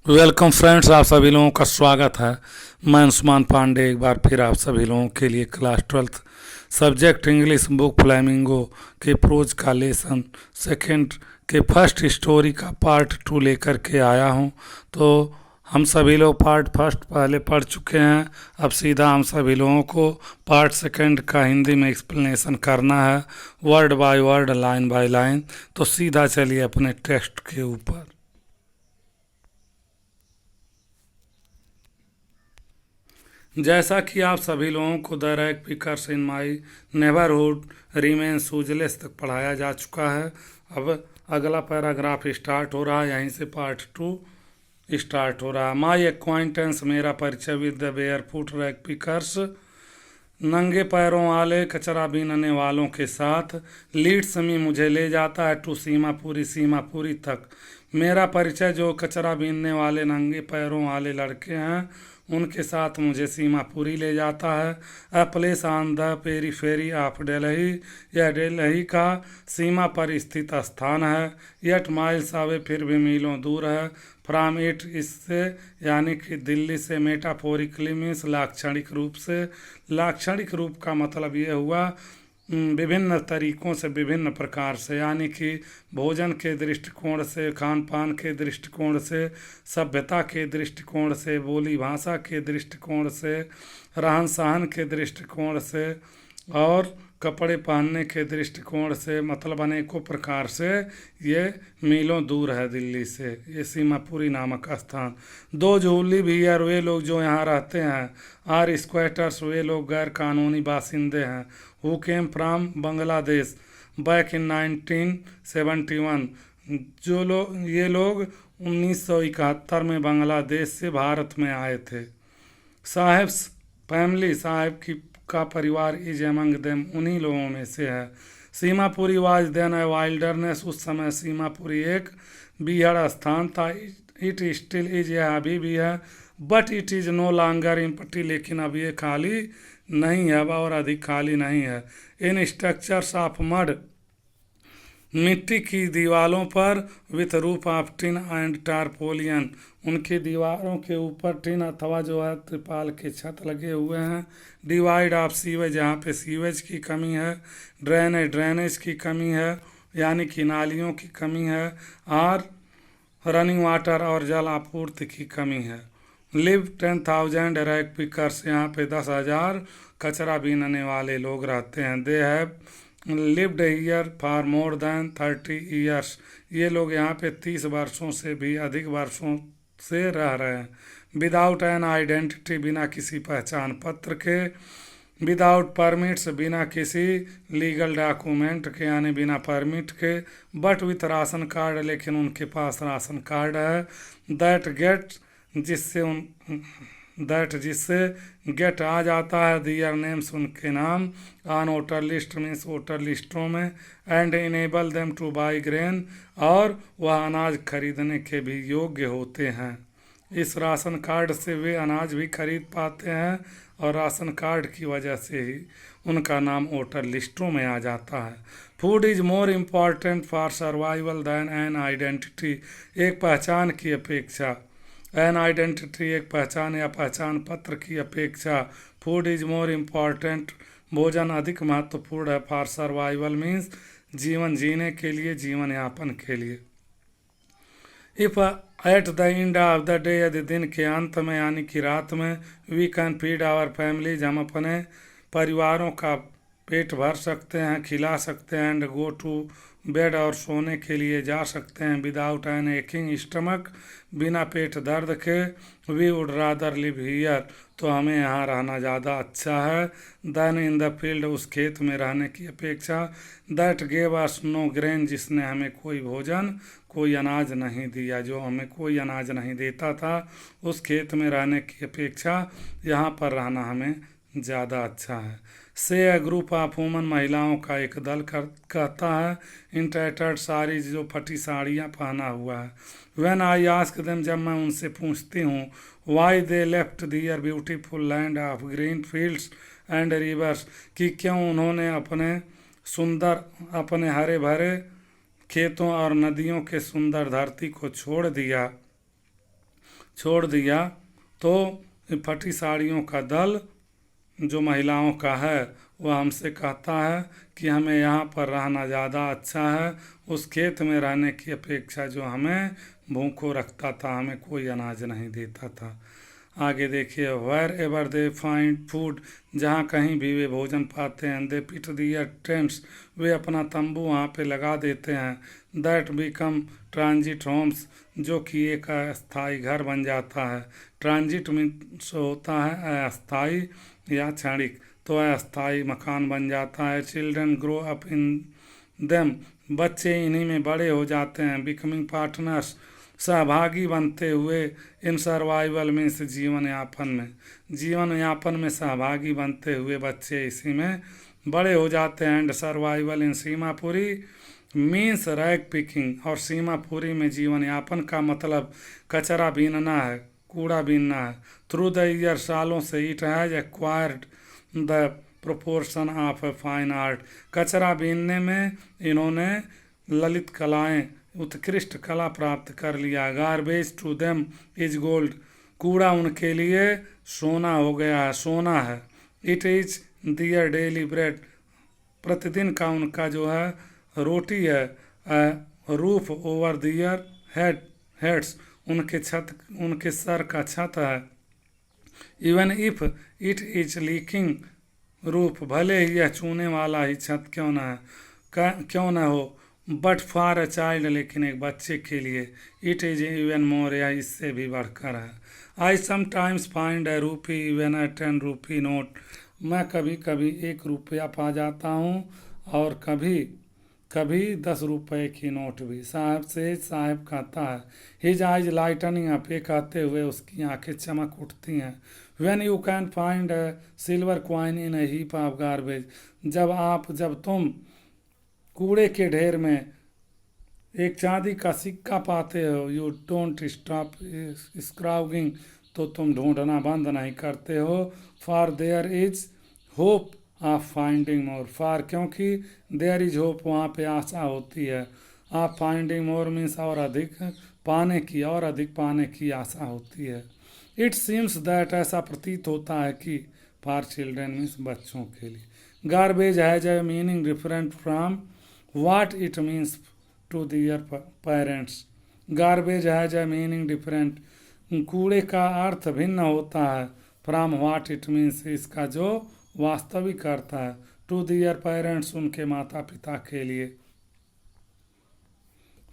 Welcome friends, आप सभी लोगों का स्वागत है। मैं अंशुमान पांडे एक बार फिर आप सभी लोगों के लिए class 12th subject English book flamingo के प्रोज का लेसन सेकंड के फर्स्ट स्टोरी का पार्ट 2 लेकर के आया हूं। तो हम सभी लोग पार्ट फर्स्ट पहले पढ़ चुके हैं। अब सीधा हम सभी लोगों को पार्ट सेकंड का हिंदी में एक्सप्लेनेशन करना है, word by word, line by line. तो सीधा चलिए अपने टेक्स्ट के ऊपर। जैसा कि आप सभी लोगों को the rag pickers in my neighbourhood remain useless तक पढ़ाया जा चुका है। अब अगला पैराग्राफ स्टार्ट हो रहा है, यहीं से पार्ट 2 स्टार्ट हो रहा है। माई एक्वाइंटेंस, मेरा परिचय with the barefoot rag pickers, नंगे पैरों वाले कचरा बीनने वालों के साथ। लीड्स मी, मुझे ले जाता है, टू सीमापुरी तक। मेरा परिचय जो कचरा बीनने वाले नंगे पैरों वाले लड़के हैं उनके साथ मुझे सीमापुरी ले जाता है। A place on the periphery of Delhi, यह दिल्ली का सीमा पर स्थित स्थान है। यट माइल्स अवे, फिर भी मीलों दूर है। फ्राम इट, इससे, यानी कि दिल्ली से। मेटाफोरिकली मीन्स, लाक्षणिक रूप से। लाक्षणिक रूप का मतलब ये हुआ विभिन्न तरीकों से, विभिन्न प्रकार से, यानी कि भोजन के दृष्टिकोण से, खान पान के दृष्टिकोण से, सभ्यता के दृष्टिकोण से, बोली भाषा के दृष्टिकोण से, रहन सहन के दृष्टिकोण से और कपड़े पहनने के दृष्टिकोण से, मतलब अनेकों प्रकार से ये मीलों दूर है दिल्ली से, ये सीमापुरी नामक स्थान। दो झूली भी यार, वे लोग जो यहाँ रहते हैं। आर स्क्वैटर्स, वे लोग गैर कानूनी बासिंदे हैं। Who came from, Bangladesh, back in 1971, ये लोग 1971 में बांग्लादेश से भारत में आए थे। साहेब्स फैमिली, साहेब की का परिवार, इज एमंग देम, उन्हीं लोगों में से है। Seemapuri was then a wilderness, उस समय सीमापुरी एक बीहड़ स्थान था। इट स्टिल इज, यह अभी भी है। But it is no longer empty, लेकिन अब ये खाली नहीं है, अब और अधिक खाली नहीं है। इन स्ट्रक्चर्स ऑफ मड, मिट्टी की दीवारों पर, with roof of tin and tarpaulin, उनकी दीवारों के ऊपर टिन अथवा जो है त्रिपाल के छत लगे हुए हैं। डिवाइड ऑफ सीवेज, जहाँ पे सीवेज की कमी है। ड्रेनेज की कमी है, यानी कि नालियों की कमी है। और रनिंग वाटर, और जल आपूर्ति की कमी है। लिव 10,000 रैग पिकर्स, यहाँ पे 10,000 कचरा बीनने वाले लोग रहते हैं। They have lived here for more than 30 years, ये लोग यहाँ पे 30 वर्षों से भी अधिक वर्षों से रह रहे हैं। विदाउट एन आइडेंटिटी, बिना किसी पहचान पत्र के। विदाउट परमिट्स, बिना किसी लीगल डॉक्यूमेंट के, यानी बिना परमिट के। बट विथ राशन कार्ड, लेकिन उनके पास राशन कार्ड है। जिससे गेट आ जाता है दियर नेम्स, उनके नाम, on voter list, means voter लिस्टों में। And enable them to buy grain, और वह अनाज खरीदने के भी योग्य होते हैं। इस राशन कार्ड से वे अनाज भी खरीद पाते हैं, और राशन कार्ड की वजह से ही उनका नाम वोटर लिस्टों में आ जाता है। Food is more important for survival than an identity, एक पहचान की अपेक्षा। एन आइडेंटिटी, एक पहचान या पहचान पत्र की अपेक्षा। फूड इज मोर इम्पॉर्टेंट, भोजन अधिक महत्वपूर्ण है। फॉर सर्वाइवल मीन्स, जीवन जीने के लिए, जीवन यापन के लिए। If at the end of the day, यदि दिन के अंत में, यानी कि रात में, we can feed our families, हम अपने परिवारों का पेट भर सकते हैं, खिला सकते हैं। एंड गो टू बेड, और सोने के लिए जा सकते हैं। विदाउट एन एकिंग स्टमक, बिना पेट दर्द के। We would rather live here, तो हमें यहाँ रहना ज़्यादा अच्छा है। देन इन द फील्ड, उस खेत में रहने की अपेक्षा। That gave us know grain, जिसने हमें कोई भोजन, कोई अनाज नहीं दिया, जो हमें कोई अनाज नहीं देता था, उस खेत में रहने की अपेक्षा यहाँ पर रहना हमें ज़्यादा अच्छा है। से अ ग्रुप ऑफ वुमन, महिलाओं का एक दल कहता है। इंटैटर्ड साड़ी, जो फटी साड़ियाँ पहना हुआ है। व्हेन आई आस्क देम, जब मैं उनसे पूछती हूँ, why they left their beautiful land of green fields and rivers, कि क्यों उन्होंने अपने हरे भरे खेतों और नदियों के सुंदर धरती को छोड़ दिया। छोड़ दिया तो फटी साड़ियों का दल जो महिलाओं का है वह हमसे कहता है कि हमें यहाँ पर रहना ज़्यादा अच्छा है, उस खेत में रहने की अपेक्षा जो हमें भूखों रखता था, हमें कोई अनाज नहीं देता था। आगे देखिए, wherever they find food, जहाँ कहीं भी वे भोजन पाते हैं, दे पिट दियर टेंट्स, वे अपना तंबू वहाँ पे लगा देते हैं, दैट बिकम ट्रांजिट होम्स, जो कि एक अस्थाई घर बन जाता है। ट्रांजिट मीन्स होता है अस्थाई या क्षणिक, तो अस्थाई मकान बन जाता है। Children grow up in them, बच्चे इन्हीं में बड़े हो जाते हैं। बिकमिंग पार्टनर्स, सहभागी बनते हुए। इन सर्वाइवल मीन्स जीवन यापन में, जीवन यापन में सहभागी बनते हुए बच्चे इसी में बड़े हो जाते हैं। And survival in Seemapuri means rag picking, और सीमापुरी में जीवन यापन का मतलब कचरा बीनना है, कूड़ा बीनना है। थ्रू द ईयर, सालों से, it has acquired the proportion of a fine art, कचरा बीनने में इन्होंने ललित कलाएं, उत्कृष्ट कला प्राप्त कर लिया। Garbage to them is gold, कूड़ा उनके लिए सोना हो गया है, सोना है। It is their daily bread, प्रतिदिन का उनका जो है रोटी है। रूफ ओवर दियर हेड्स, उनके छत, उनके सर का छत है। Even if it is leaking roof, भले ही यह चूने वाला ही छत क्यों ना है, क्यों ना हो, बट फॉर अ चाइल्ड, लेकिन एक बच्चे के लिए, इट इज इवन मोर, या इससे भी बढ़कर है। आई समटाइम्स फाइंड ए रूपी इवन ए 10 रूपी नोट, मैं कभी कभी 1 रुपया पा जाता हूँ और कभी कभी 10 रुपए की नोट भी। साहब से साहब कहता है, हिज आइज लाइटनिंग अप, ये कहते हुए उसकी आंखें चमक उठती हैं। When you can find A silver coin in A heap of garbage, जब तुम कूड़े के ढेर में एक चांदी का सिक्का पाते हो, यू डोंट स्टॉप स्क्राउगिंग, तो तुम ढूंढना बंद नहीं करते हो। For their is hope of finding more, for क्योंकि देयर इज होप, वहाँ पे आशा होती है। ऑफ फाइंडिंग मोर मीन्स और अधिक पाने की, और अधिक पाने की आशा होती है। इट सीम्स दैट, ऐसा प्रतीत होता है कि, फॉर चिल्ड्रेन मीन्स बच्चों के लिए। Garbage has a meaning different from what it means to their parents, garbage has a meaning different, कूड़े का अर्थ भिन्न होता है। फ्रॉम what it means, इसका जो वास्तविक अर्थ है। टू their parents, उनके माता पिता के लिए।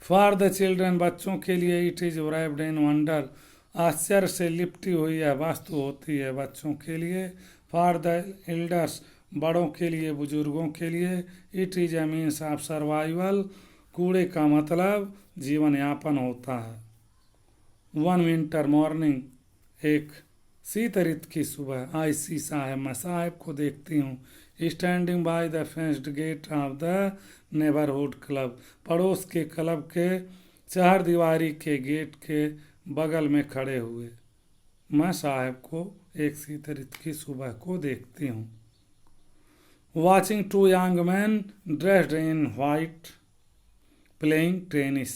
फॉर द चिल्ड्रन, बच्चों के लिए। It is wrapped in wonder, आश्चर्य से लिपटी हुई है वस्तु होती है बच्चों के लिए। फॉर द एल्डर्स, बड़ों के लिए, बुजुर्गों के लिए। It is a means of survival, कूड़े का मतलब जीवन यापन होता है। वन विंटर मॉर्निंग, एक शीत ऋतु की सुबह। आई सी साहब, मैं साहब को देखती हूँ। Standing by the fenced gate of the neighbourhood club, पड़ोस के क्लब के चार दीवारी के गेट के बगल में खड़े हुए। मैं साहब को एक शीत ऋतु की सुबह को देखती हूँ। Watching 2 young men dressed in white playing tennis.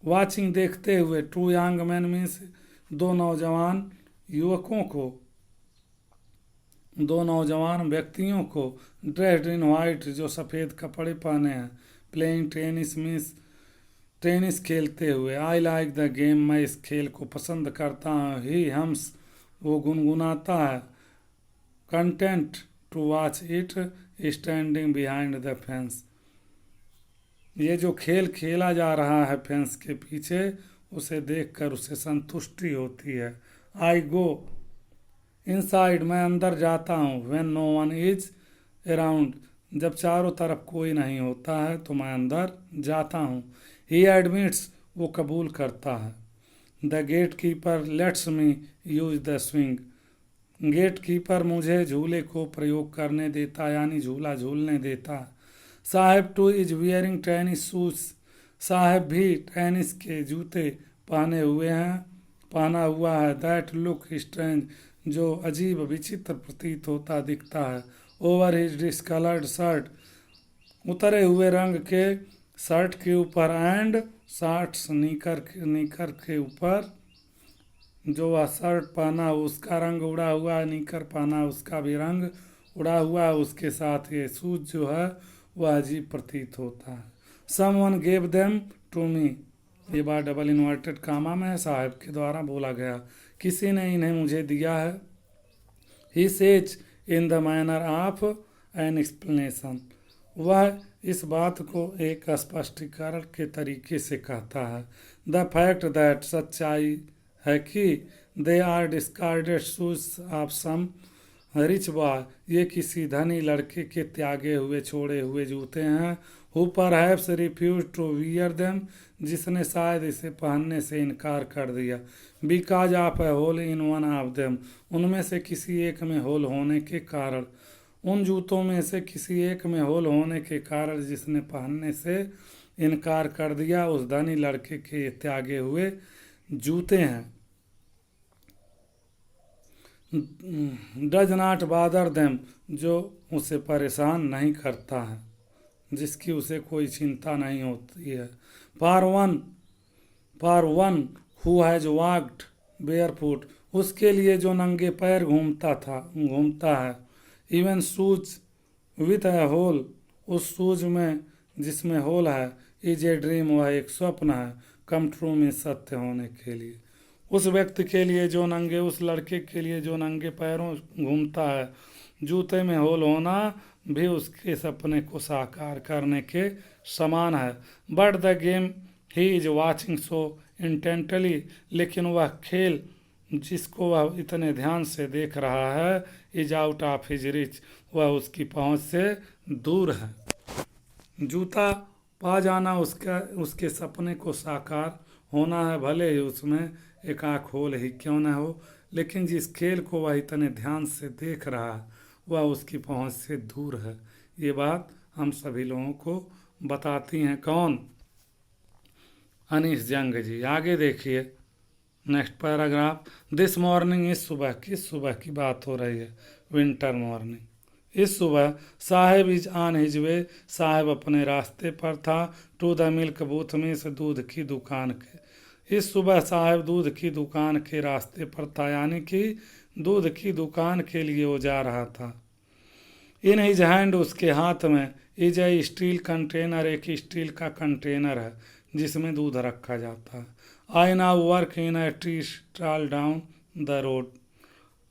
Watching, देखते हुए, 2 young men means 2 नौजवान युवकों को, 2 नौजवान व्यक्तियों को। dressed in white, जो सफ़ेद कपड़े पहने हैं। playing tennis means टेनिस खेलते हुए। I like the game, मैं इस खेल को पसंद करता हूँ। He hums, वो गुनगुनाता है। Content to watch it standing behind the fence, ये जो खेल खेला जा रहा है फेंस के पीछे, उसे देखकर उसे संतुष्टि होती है। आई गो इनसाइड, मैं अंदर जाता हूँ। When no one is around, जब चारों तरफ कोई नहीं होता है तो मैं अंदर जाता हूँ। ही एडमिट्स, वो कबूल करता है। The gatekeeper lets me use the swing, gatekeeper मुझे झूले को प्रयोग करने देता, यानी झूला झूलने देता। साहब two is wearing tennis shoes, साहब भी टेनिस के जूते पहना हुआ है। दैट लुक स्ट्रेंज, जो अजीब विचित्र प्रतीत होता दिखता है। ओवर हिज डिस्कलर्ड शर्ट, उतरे हुए रंग के शर्ट के ऊपर। एंड शॉर्ट्स, नीकर के ऊपर। जो वह शर्ट पहना उसका रंग उड़ा हुआ है, निकर पहना उसका भी रंग उड़ा हुआ है, उसके साथ ये शूज जो है वह अजीब प्रतीत होता है। Someone gave them to me, ये बात डबल इन्वर्टेड कामा में है, साहब के द्वारा बोला गया, किसी ने इन्हें मुझे दिया है। He says in the manner of an explanation, वह इस बात को एक स्पष्टीकरण के तरीके से कहता है। द फैक्ट दैट, सच्चाई है कि they are discarded shoes of some rich boy, ये किसी धनी लड़के के त्यागे हुए छोड़े हुए जूते हैं। Who perhaps refuse to wear them, जिसने शायद इसे पहनने से इनकार कर दिया। Because of a hole in one of them, उनमें से किसी एक में होल होने के कारण, उन जूतों में से किसी एक में होल होने के कारण जिसने पहनने से इनकार कर दिया, उस धनी लड़के के त्यागे हुए जूते हैं। डज नॉट बादर देम, जो उसे परेशान नहीं करता है, जिसकी उसे कोई चिंता नहीं होती है। For one who has walked barefoot, उसके लिए जो नंगे पैर घूमता है। Even shoes with a hole, उस शूज में जिसमें होल है। इज ए ड्रीम, वह एक स्वप्न है। कम ट्रू में सत्य होने के लिए, उस व्यक्ति के लिए जो नंगे, उस लड़के के लिए जो नंगे पैरों घूमता है, जूते में होल होना भी उसके सपने को साकार करने के समान है। But the game he is watching so intently, लेकिन वह खेल जिसको वह इतने ध्यान से देख रहा है, is out of his rich, वह उसकी पहुंच से दूर है। जूता पा जाना उसके सपने को साकार होना है, भले ही उसमें एक आँख होल ही क्यों न हो, लेकिन जिस खेल को वह इतने ध्यान से देख रहा है वह उसकी पहुंच से दूर है। ये बात हम सभी लोगों को बताती हैं कौन? अनीश जंग जी। आगे देखिए नेक्स्ट पैराग्राफ। दिस मॉर्निंग, इस सुबह की बात हो रही है, विंटर मॉर्निंग। इस सुबह साहेब इज ऑन हिज वे, साहेब अपने रास्ते पर था। टू द मिल्क बूथ में, से दूध की दुकान के। इस सुबह साहेब दूध की दुकान के रास्ते पर था, यानी कि दूध की दुकान के लिए वो जा रहा था। इन हिज हैंड, उसके हाथ में, इज ए स्टील कंटेनर, एक स्टील का कंटेनर है जिसमें दूध रखा जाता है। I now work in A tea stall down the road,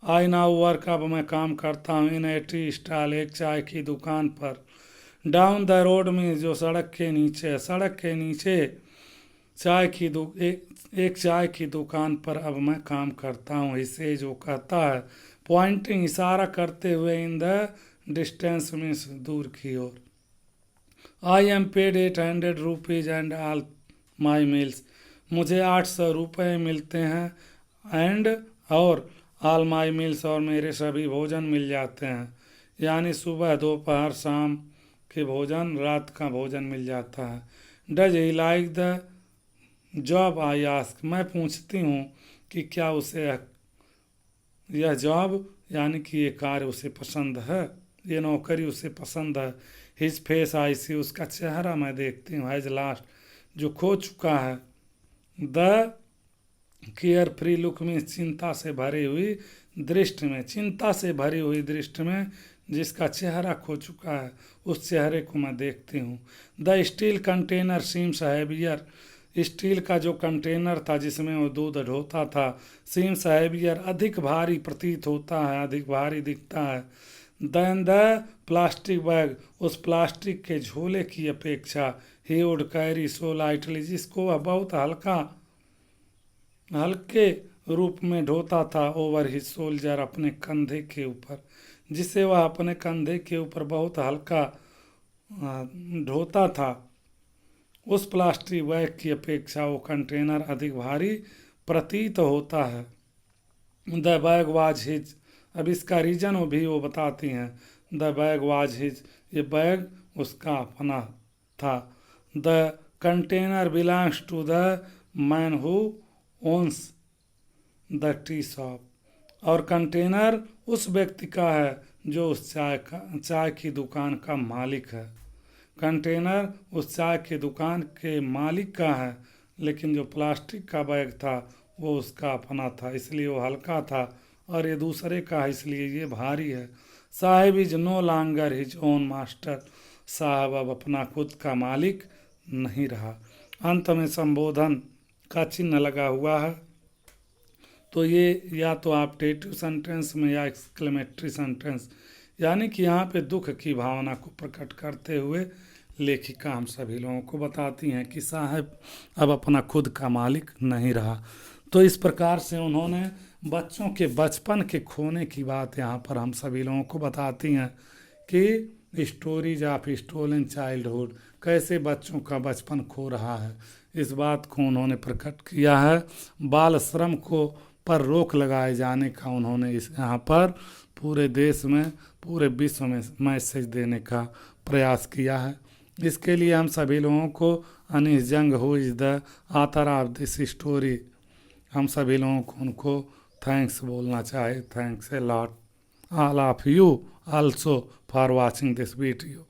I now work, अब मैं काम करता हूँ, इन ए टी स्टॉल, एक चाय की दुकान पर। डाउन द रोड में, जो सड़क के नीचे, सड़क के नीचे एक चाय की दुकान पर अब मैं काम करता हूँ। इसे जो कहता है, पॉइंटिंग, इशारा करते हुए, इन द डिस्टेंस में, दूर की ओर। I am paid 800 rupees and all my meals, मुझे 800 रुपये मिलते हैं, एंड और ऑल माई मील्स, और मेरे सभी भोजन मिल जाते हैं, यानी सुबह दोपहर शाम के भोजन, रात का भोजन मिल जाता है। Does he like the job, I ask, मैं पूछती हूँ कि क्या उसे यह जॉब यानी कि ये कार्य उसे पसंद है, ये नौकरी उसे पसंद है। हिज फेस आई सी, उसका चेहरा मैं देखती हूँ। हैज लास्ट, जो खो चुका है। द केयर फ्री लुक में, चिंता से भरी हुई दृष्टि में, चिंता से भरी हुई दृष्टि में जिसका चेहरा खो चुका है, उस चेहरे को मैं देखती हूँ। The steel container seems heavier, steel का जो कंटेनर था जिसमें वो दूध ढोता था, सीम्स हैवियर, अधिक भारी प्रतीत होता है, अधिक भारी दिखता है। देन द प्लास्टिक बैग, उस प्लास्टिक के झोले की अपेक्षा। He would carry so lightly, जिसको वह बहुत हल्के रूप में ढोता था। ओवर हिज सोल्जर, अपने कंधे के ऊपर, जिसे वह अपने कंधे के ऊपर बहुत हल्का ढोता था। उस प्लास्टिक बैग की अपेक्षा वो कंटेनर अधिक भारी प्रतीत होता है। द बैग वाज हिज, अब इसका रीजन भी वो बताती हैं। द बैग वाज हिज, ये बैग उसका अपना था। The container belongs to the man who owns the tea shop, और कंटेनर उस व्यक्ति का है जो उस चाय की दुकान का मालिक है। कंटेनर उस चाय की दुकान के मालिक का है, लेकिन जो प्लास्टिक का बैग था वो उसका अपना था इसलिए वो हल्का था, और ये दूसरे का है इसलिए ये भारी है। Sahib is no longer his own master, साहब अब अपना खुद का मालिक नहीं रहा। अंत में संबोधन का चिन्ह लगा हुआ है, तो ये या तो ऑप्टेटिव सेंटेंस में या एक्सक्लेमेटरी सेंटेंस, यानी कि यहाँ पे दुख की भावना को प्रकट करते हुए लेखिका हम सभी लोगों को बताती हैं कि साहब अब अपना खुद का मालिक नहीं रहा। तो इस प्रकार से उन्होंने बच्चों के बचपन के खोने की बात यहाँ पर हम सभी लोगों को बताती हैं कि स्टोरीज ऑफ स्टोलन चाइल्डहुड, कैसे बच्चों का बचपन खो रहा है, इस बात को उन्होंने प्रकट किया है। बाल श्रम को पर रोक लगाए जाने का उन्होंने इस यहाँ पर पूरे देश में, पूरे विश्व में मैसेज देने का प्रयास किया है। इसके लिए हम सभी लोगों को अनीस जंग who is the author of this story, हम सभी लोगों को उनको थैंक्स बोलना चाहे। Thanks a lot all of you also for watching this video.